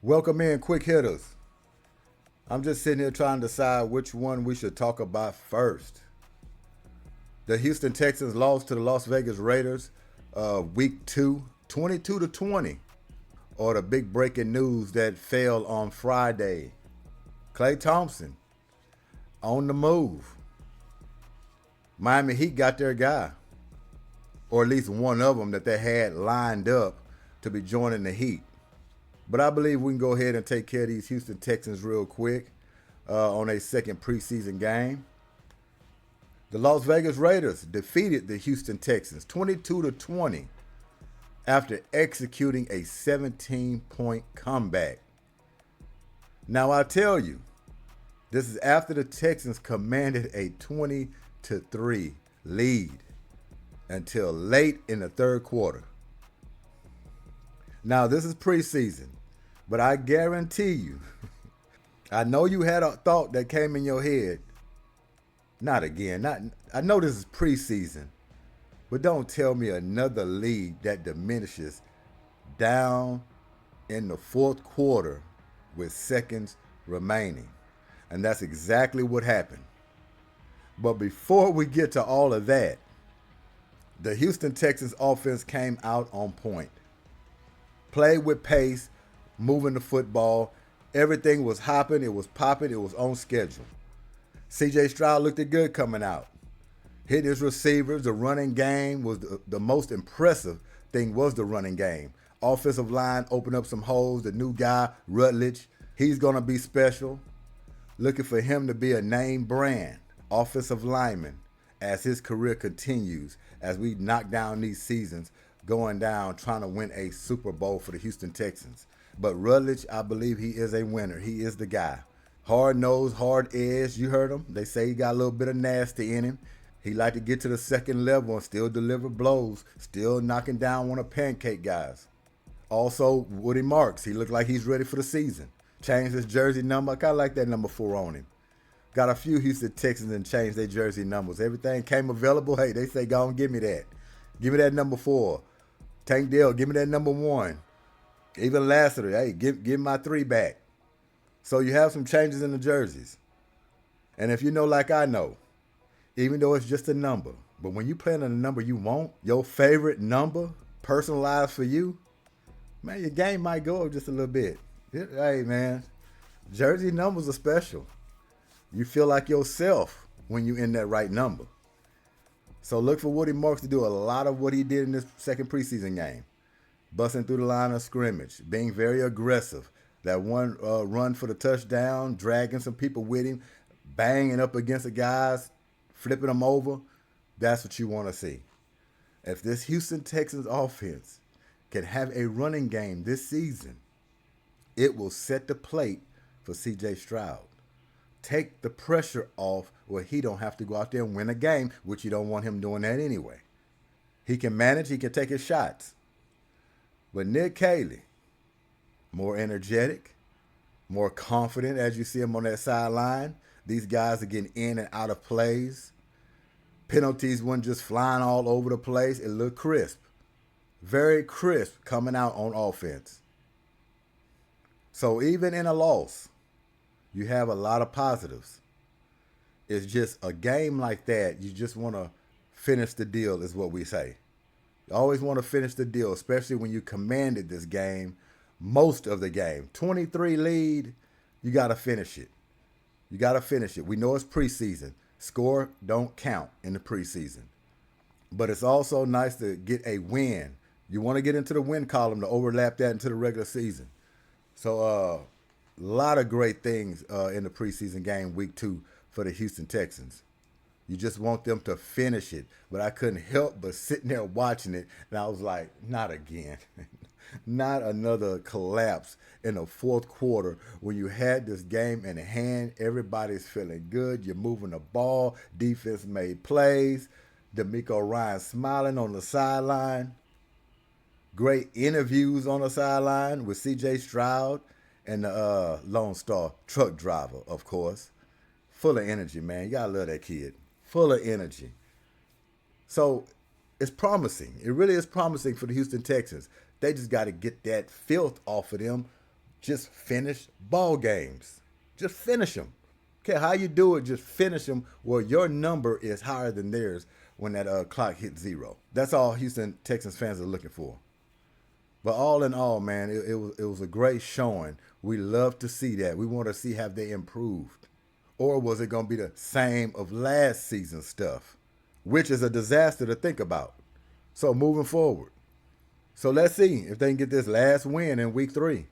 Welcome in, quick hitters. I'm just sitting here trying to decide which one we should talk about first. The Houston Texans lost to the Las Vegas Raiders week 2, 22-20. Or the big breaking news that fell on Friday. Klay Thompson on the move. Miami Heat got their guy, or at least one of them that they had lined up to be joining the Heat. But I believe we can go ahead and take care of these Houston Texans real quick on a second preseason game. The Las Vegas Raiders defeated the Houston Texans 22-20 after executing a 17-point comeback. Now I tell you, this is after the Texans commanded a 20-3 lead until late in the third quarter. Now this is preseason, but I guarantee you, I know you had a thought that came in your head. Not again. I know this is preseason, but don't tell me another lead that diminishes down in the fourth quarter with seconds remaining. And that's exactly what happened. But before we get to all of that, the Houston Texans offense came out on point. Played with pace, moving the football. Everything was hopping, it was popping, it was on schedule. C.J. Stroud looked good coming out. Hit his receivers. The running game was the most impressive thing was the running game. Offensive line opened up some holes. The new guy, Rutledge, he's going to be special. Looking for him to be a name brand offensive lineman as his career continues, as we knock down these seasons, going down trying to win a Super Bowl for the Houston Texans. But Rutledge, I believe he is a winner. He is the guy. Hard nose, hard edge. You heard him. They say he got a little bit of nasty in him. He like to get to the second level and still deliver blows, still knocking down one of pancake guys. Also, Woody Marks. He looked like he's ready for the season. Changed his jersey number. I kind of like that number 4 on him. Got a few Houston Texans and changed their jersey numbers. Everything came available. Hey, they say, go on, give me that. Give me that number 4. Tank Dell, give me that number 1. Even Lassiter, hey, give my 3 back. So you have some changes in the jerseys. And if you know like I know, even though it's just a number, but when you playing on a number you want, your favorite number, personalized for you, man, your game might go up just a little bit. Hey, man, jersey numbers are special. You feel like yourself when you're in that right number. So look for Woody Marks to do a lot of what he did in this second preseason game. Busting through the line of scrimmage, being very aggressive. That one run for the touchdown, dragging some people with him, banging up against the guys, flipping them over. That's what you want to see. If this Houston Texans offense can have a running game this season, it will set the plate for C.J. Stroud. Take the pressure off where he don't have to go out there and win a game, which you don't want him doing that anyway. He can manage, he can take his shots. But Nick Caley, more energetic, more confident as you see him on that sideline. These guys are getting in and out of plays. Penalties weren't just flying all over the place. It looked crisp. Very crisp coming out on offense. So even in a loss, you have a lot of positives. It's just a game like that, you just want to finish the deal is what we say. You always want to finish the deal, especially when you commanded this game most of the game. 23 lead, you got to finish it. You got to finish it. We know it's preseason. Score don't count in the preseason. But it's also nice to get a win. You want to get into the win column to overlap that into the regular season. So a lot of great things in the preseason game week 2 for the Houston Texans. You just want them to finish it. But I couldn't help but sitting there watching it, and I was like, not again. Not another collapse in the fourth quarter when you had this game in hand. Everybody's feeling good. You're moving the ball. Defense made plays. D'Amico Ryan smiling on the sideline. Great interviews on the sideline with C.J. Stroud and the Lone Star truck driver, of course. Full of energy, man. You gotta love that kid. Full of energy. So it's promising. It really is promising for the Houston Texans. They just got to get that filth off of them Just finish ball games. Just finish them. Okay, how you do it, just finish them where your number is higher than theirs when that clock hits 0. That's all Houston Texans fans are looking for. But all in all, man, it was a great showing. We love to see that. We want to see have they improved. Or was it going to be the same of last season's stuff, which is a disaster to think about. So moving forward. So let's see if they can get this last win in week 3.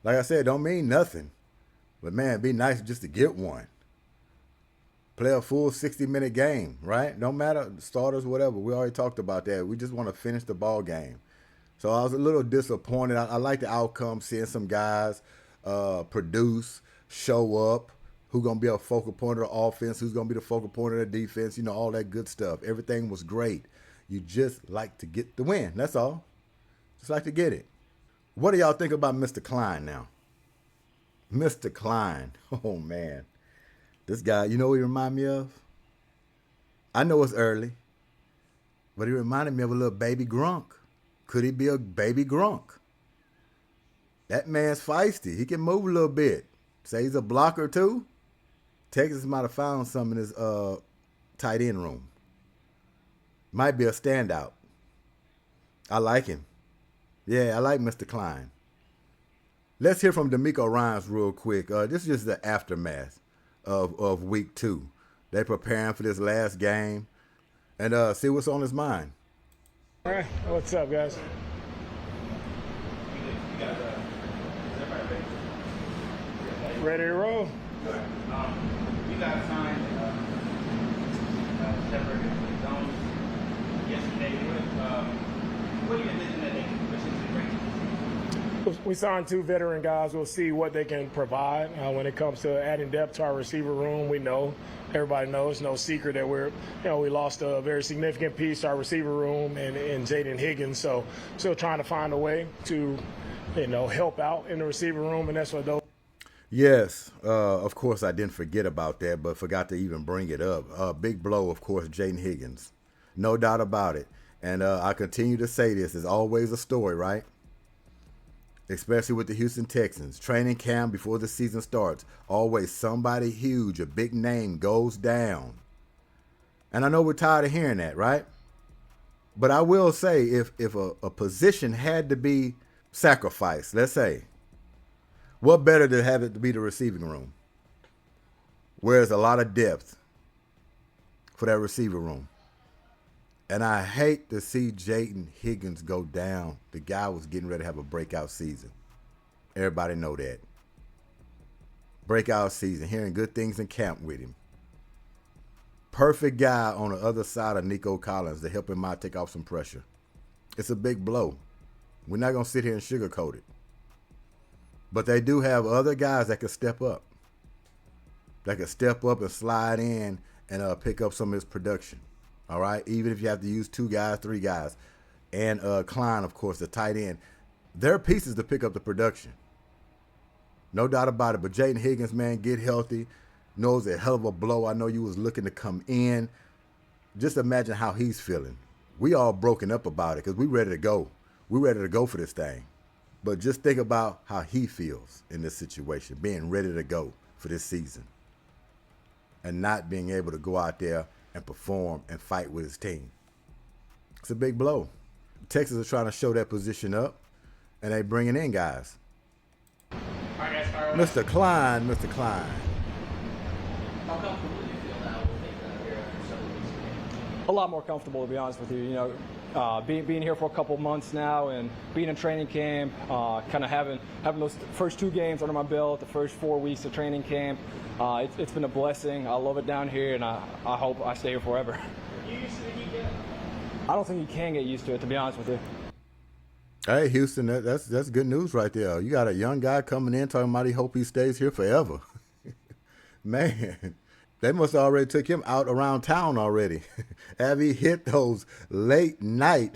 Like I said, don't mean nothing. But, man, it'd be nice just to get one. Play a full 60-minute game, right? No matter starters, whatever. We already talked about that. We just want to finish the ball game. So I was a little disappointed. I like the outcome, seeing some guys produce, show up, who's going to be a focal point of the offense, who's going to be the focal point of the defense, all that good stuff. Everything was great. You just like to get the win. That's all. Just like to get it. What do y'all think about Mr. Klein now? Mr. Klein. Oh, man. This guy, you know what he reminded me of? I know it's early, but he reminded me of a little baby Gronk. Could he be a baby Gronk? That man's feisty. He can move a little bit. Say he's a blocker too. Texas might have found some in his tight end room. Might be a standout. I like him. Yeah, I like Mr. Klein. Let's hear from D'Amico Ryans real quick. This is just the aftermath of week 2. They're preparing for this last game and see what's on his mind. All right, what's up, guys? Ready to roll? You guys signed Shepard and Jones yesterday. What do you envision that they can potentially bring? We signed 2 veteran guys. We'll see what they can provide when it comes to adding depth to our receiver room. We know, everybody knows, no secret that we lost a very significant piece to our receiver room in Jayden Higgins. So still trying to find a way to, help out in the receiver room, and that's what those. Yes, of course I didn't forget about that, but forgot to even bring it up. Big blow, of course, Jayden Higgins. No doubt about it. And I continue to say this. There's always a story, right? Especially with the Houston Texans. Training camp before the season starts. Always somebody huge, a big name goes down. And I know we're tired of hearing that, right? But I will say if a position had to be sacrificed, let's say, what better to have it to be the receiving room, where there's a lot of depth for that receiver room. And I hate to see Jayden Higgins go down. The guy was getting ready to have a breakout season. Everybody know that. Breakout season, hearing good things in camp with him. Perfect guy on the other side of Nico Collins to help him out take off some pressure. It's a big blow. We're not going to sit here and sugarcoat it. But they do have other guys that can step up. That can step up and slide in and pick up some of his production. All right? Even if you have to use 2 guys, 3 guys. And Klein, of course, the tight end. They're pieces to pick up the production. No doubt about it. But Jayden Higgins, man, get healthy. Knows a hell of a blow. I know you was looking to come in. Just imagine how he's feeling. We all broken up about it because we ready to go. We ready to go for this thing. But just think about how he feels in this situation, being ready to go for this season and not being able to go out there and perform and fight with his team. It's a big blow. Texas is trying to show that position up, and they bringing in guys. All right, guys, Mr. Klein. How comfortable do you feel now with here after several weeks? A lot more comfortable, to be honest with you. Being here for a couple months now and being in training camp, kind of having those first 2 games under my belt, the first 4 weeks of training camp, it's been a blessing. I love it down here, and I hope I stay here forever. Are you used to the heat yet? I don't think you can get used to it, to be honest with you. Hey, Houston, that's good news right there. You got a young guy coming in talking about he hope he stays here forever. Man, they must have already took him out around town already. Have he hit those late night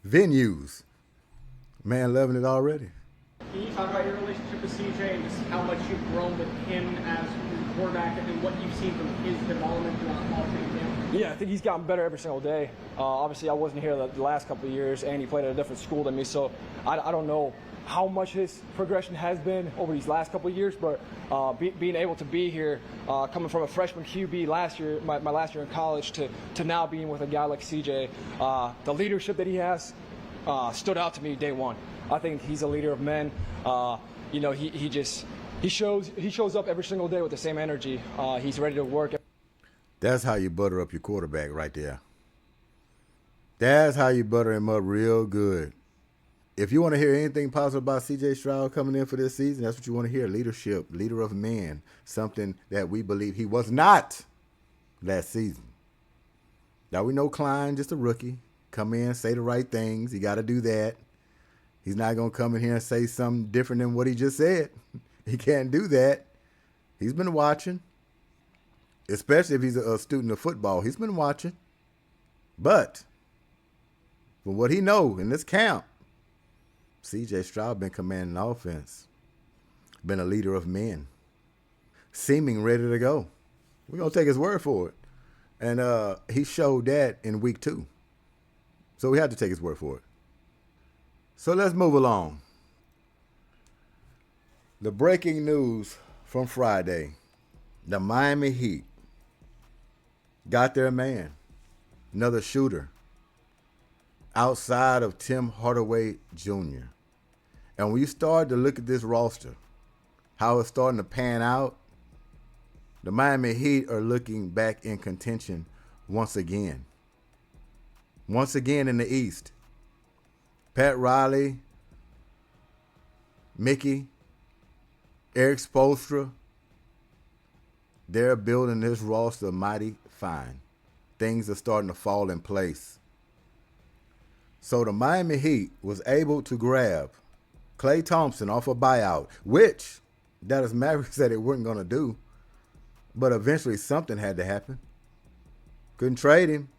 venues? Man, loving it already. Can you talk about your relationship with CJ and just how much you've grown with him as your quarterback and what you've seen from his development throughout all training camp? Yeah, I think he's gotten better every single day. Obviously, I wasn't here the last couple of years, and he played at a different school than me, so I don't know how much his progression has been over these last couple of years, but being able to be here, coming from a freshman QB last year, my last year in college, to now being with a guy like CJ, the leadership that he has stood out to me day one. I think he's a leader of men. You know, he shows up every single day with the same energy. He's ready to work. That's how you butter up your quarterback right there. That's how you butter him up real good. If you want to hear anything positive about C.J. Stroud coming in for this season, that's what you want to hear. Leadership, leader of men, something that we believe he was not last season. Now we know Klein, just a rookie. Come in, say the right things. He got to do that. He's not going to come in here and say something different than what he just said. He can't do that. He's been watching, especially if he's a student of football. He's been watching. But from what he know in this camp, C.J. Stroud been commanding offense, been a leader of men, seeming ready to go. We're going to take his word for it. And he showed that in week 2. So we had to take his word for it. So let's move along. The breaking news from Friday. The Miami Heat got their man, another shooter, outside of Tim Hardaway Jr. And when you start to look at this roster, how it's starting to pan out, the Miami Heat are looking back in contention once again. Once again in the East. Pat Riley, Mickey, Eric Spoelstra, they're building this roster mighty fine. Things are starting to fall in place. So the Miami Heat was able to grab Klay Thompson off a buyout, which Dallas Mavericks said they weren't going to do. But eventually something had to happen. Couldn't trade him.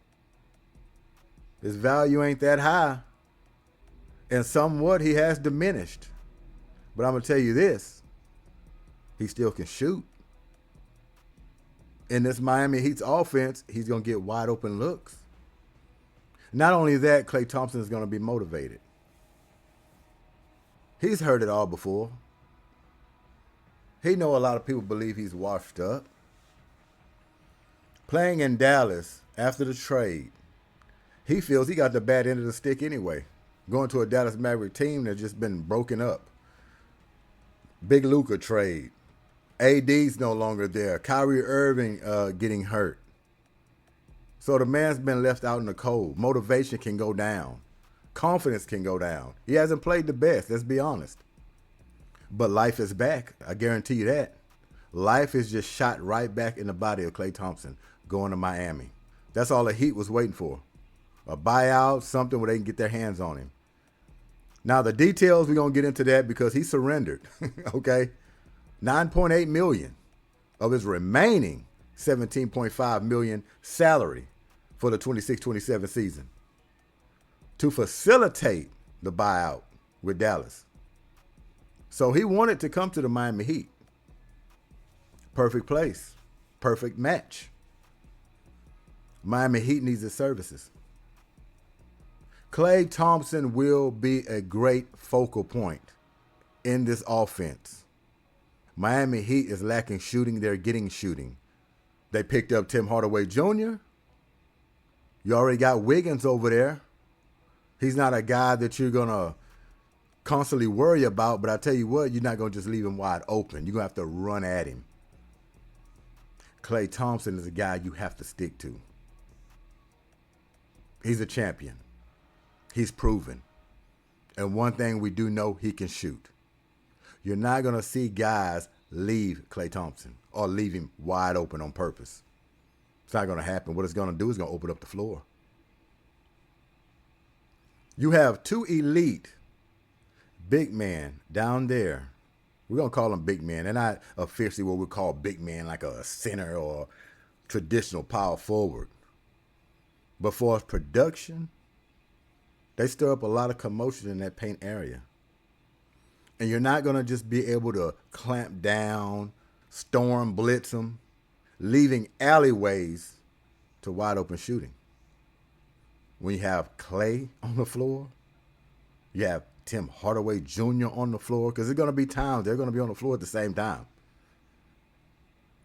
His value ain't that high. And somewhat he has diminished. But I'm going to tell you this. He still can shoot. In this Miami Heat's offense, he's going to get wide open looks. Not only that, Klay Thompson is going to be motivated. He's heard it all before. He know a lot of people believe he's washed up. Playing in Dallas after the trade, he feels he got the bad end of the stick anyway. Going to a Dallas Maverick team that's just been broken up. Big Luka trade. AD's no longer there. Kyrie Irving getting hurt. So the man's been left out in the cold. Motivation can go down. Confidence can go down. He hasn't played the best, let's be honest. But life is back. I guarantee you that. Life is just shot right back in the body of Klay Thompson going to Miami. That's all the Heat was waiting for. A buyout, something where they can get their hands on him. Now the details, we're going to get into that because he surrendered. Okay? $9.8 million of his remaining $17.5 million salary for the 26-27 season to facilitate the buyout with Dallas. So he wanted to come to the Miami Heat. Perfect place. Perfect match. Miami Heat needs his services. Klay Thompson will be a great focal point in this offense. Miami Heat is lacking shooting. They're getting shooting. They picked up Tim Hardaway Jr. You already got Wiggins over there. He's not a guy that you're going to constantly worry about, but I tell you what, you're not going to just leave him wide open. You're going to have to run at him. Klay Thompson is a guy you have to stick to. He's a champion. He's proven. And one thing we do know, he can shoot. You're not going to see guys leave Klay Thompson or leave him wide open on purpose. It's not going to happen. What it's going to do is going to open up the floor. You have two elite big men down there. We're going to call them big men. They're not officially what we call big men, like a center or traditional power forward. But for production, they stir up a lot of commotion in that paint area. And you're not going to just be able to clamp down, storm blitz them, leaving alleyways to wide open shooting. When you have Klay on the floor, you have Tim Hardaway Jr. on the floor, because there's going to be times they're going to be on the floor at the same time.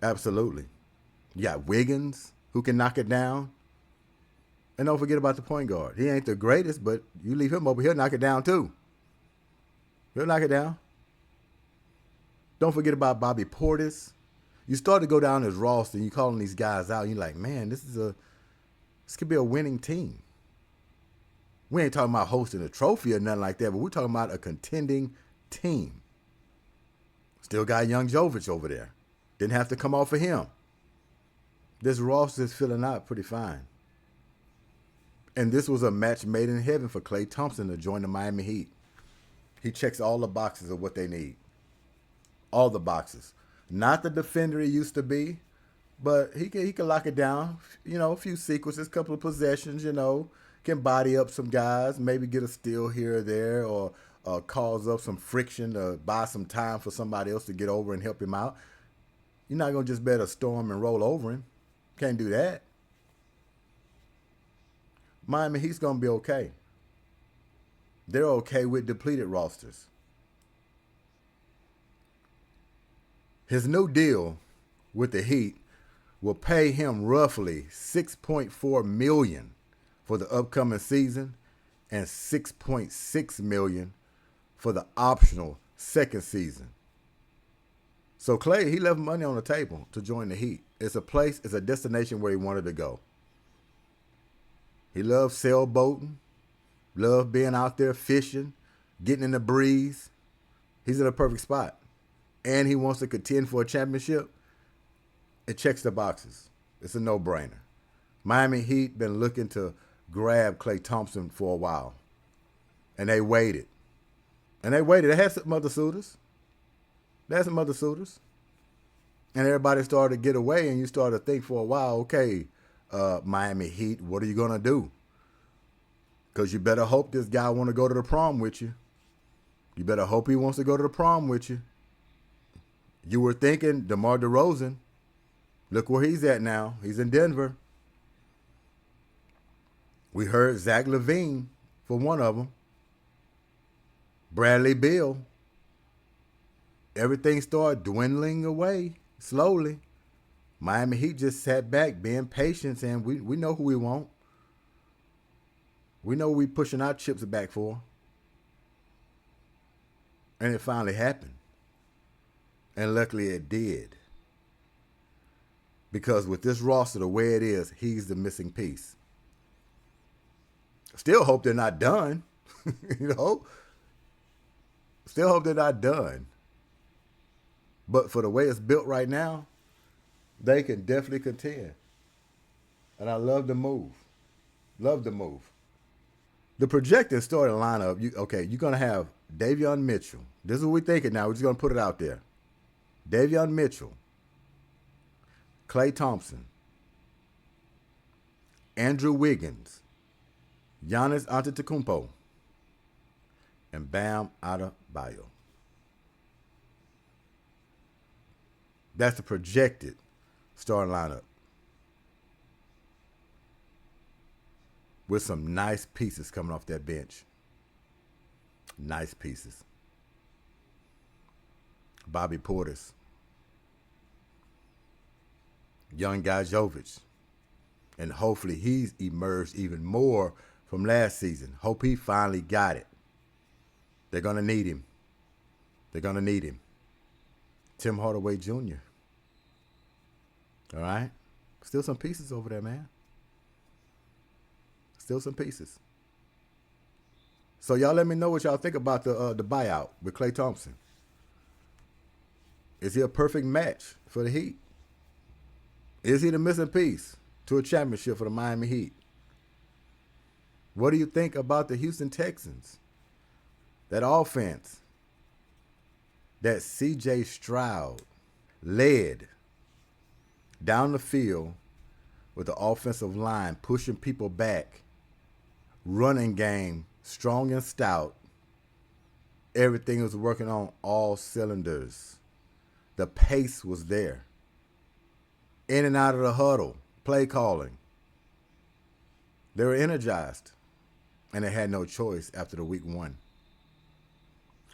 Absolutely. You got Wiggins, who can knock it down. And don't forget about the point guard. He ain't the greatest, but you leave him over, he'll knock it down too. He'll knock it down. Don't forget about Bobby Portis. You start to go down his roster and you calling these guys out. And you're like, man, this could be a winning team. We ain't talking about hosting a trophy or nothing like that, but we're talking about a contending team. Still got young Jovic over there. Didn't have to come off of him. This roster is filling out pretty fine. And this was a match made in heaven for Klay Thompson to join the Miami Heat. He checks all the boxes of what they need. All the boxes. Not the defender he used to be, but he can lock it down. You know, a few sequences, couple of possessions, you know. Can body up some guys, maybe get a steal here or there, or cause up some friction to buy some time for somebody else to get over and help him out. You're not going to just bet a storm and roll over him. Can't do that. Miami Heat's going to be okay. They're okay with depleted rosters. His new deal with the Heat will pay him roughly $6.4 million for the upcoming season and $6.6 million for the optional second season. So Klay, he left money on the table to join the Heat. It's a destination where he wanted to go. He loves sailboating, loved being out there fishing, getting in the breeze. He's in a perfect spot. And he wants to contend for a championship. It checks the boxes. It's a no-brainer. Miami Heat been looking to grab Klay Thompson for a while. And they waited. They had some other suitors. And everybody started to get away, and you started to think for a while, okay, Miami Heat, what are you going to do? Because you better hope this guy want to go to the prom with you. You better hope he wants to go to the prom with you. You were thinking DeMar DeRozan. Look where he's at now. He's in Denver. We heard Zach LaVine for one of them. Bradley Beal. Everything started dwindling away slowly. Miami Heat just sat back being patient, and we know who we want. We know we pushing our chips back for. And it finally happened. And luckily it did. Because with this roster the way it is, he's the missing piece. Still hope they're not done. You know? Still hope they're not done. But for the way it's built right now, they can definitely contend. And I love the move. Love the move. The projected starting lineup, you're going to have Davion Mitchell. This is what we're thinking now. We're just going to put it out there. Davion Mitchell, Klay Thompson, Andrew Wiggins, Giannis Antetokounmpo, and Bam Adebayo. That's the projected starting lineup. With some nice pieces coming off that bench. Nice pieces. Bobby Portis. Young guy Jovic. And hopefully he's emerged even more from last season. Hope he finally got it. They're going to need him. They're going to need him. Tim Hardaway Jr. All right? Still some pieces over there, man. Still some pieces. So y'all let me know what y'all think about the buyout with Klay Thompson. Is he a perfect match for the Heat? Is he the missing piece to a championship for the Miami Heat? What do you think about the Houston Texans? That offense that C.J. Stroud led down the field with the offensive line pushing people back, running game strong and stout. Everything was working on all cylinders. The pace was there. In and out of the huddle, play calling. They were energized, and they had no choice after the week 1.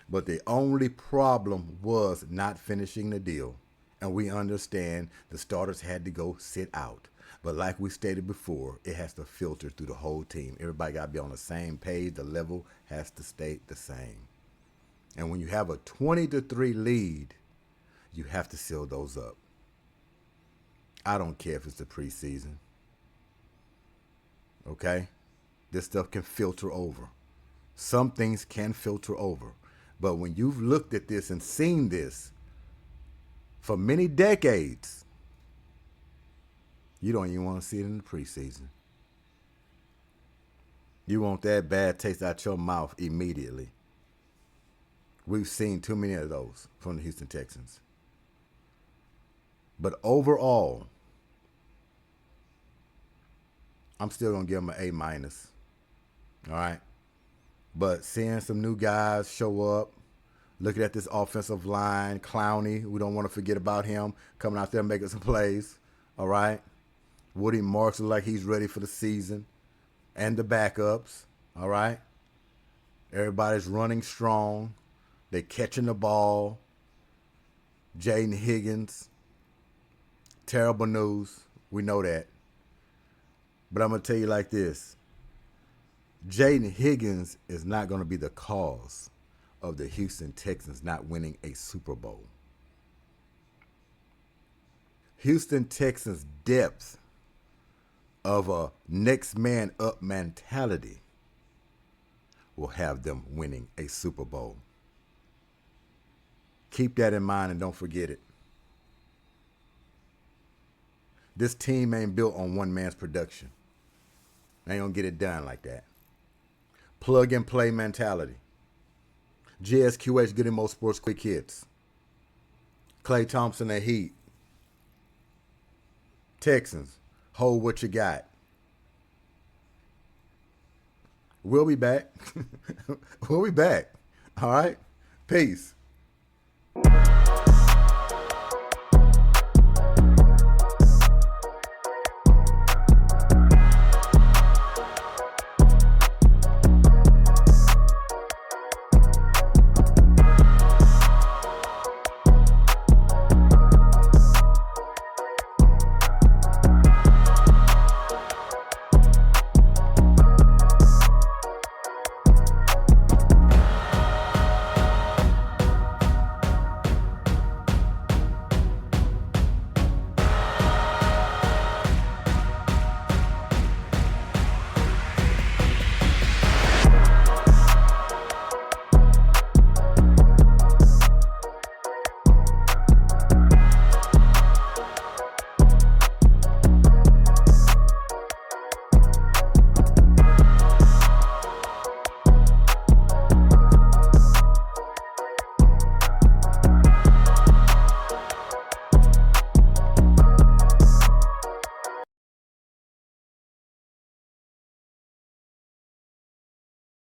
But the only problem was not finishing the deal. And we understand the starters had to go sit out. But like we stated before, it has to filter through the whole team. Everybody got to be on the same page. The level has to stay the same. And when you have a 20-3 lead, you have to seal those up. I don't care if it's the preseason. Okay? This stuff can filter over. Some things can filter over. But when you've looked at this and seen this for many decades, you don't even want to see it in the preseason. You want that bad taste out your mouth immediately. We've seen too many of those from the Houston Texans. But overall, I'm still going to give them an A-. All right? But seeing some new guys show up, looking at this offensive line, Clowney, we don't want to forget about him coming out there making some plays. All right? Woody Marks looks like he's ready for the season. And the backups. All right? Everybody's running strong. They're catching the ball. Jayden Higgins. Terrible news. We know that. But I'm going to tell you like this. Jayden Higgins is not going to be the cause of the Houston Texans not winning a Super Bowl. Houston Texans' depth of a next man up mentality will have them winning a Super Bowl. Keep that in mind and don't forget it. This team ain't built on one man's production. They ain't gonna get it done like that. Plug and play mentality. GSQH Goodymo Sports Quick Hits. Klay Thompson at Heat. Texans, hold what you got. We'll be back. We'll be back. All right? Peace.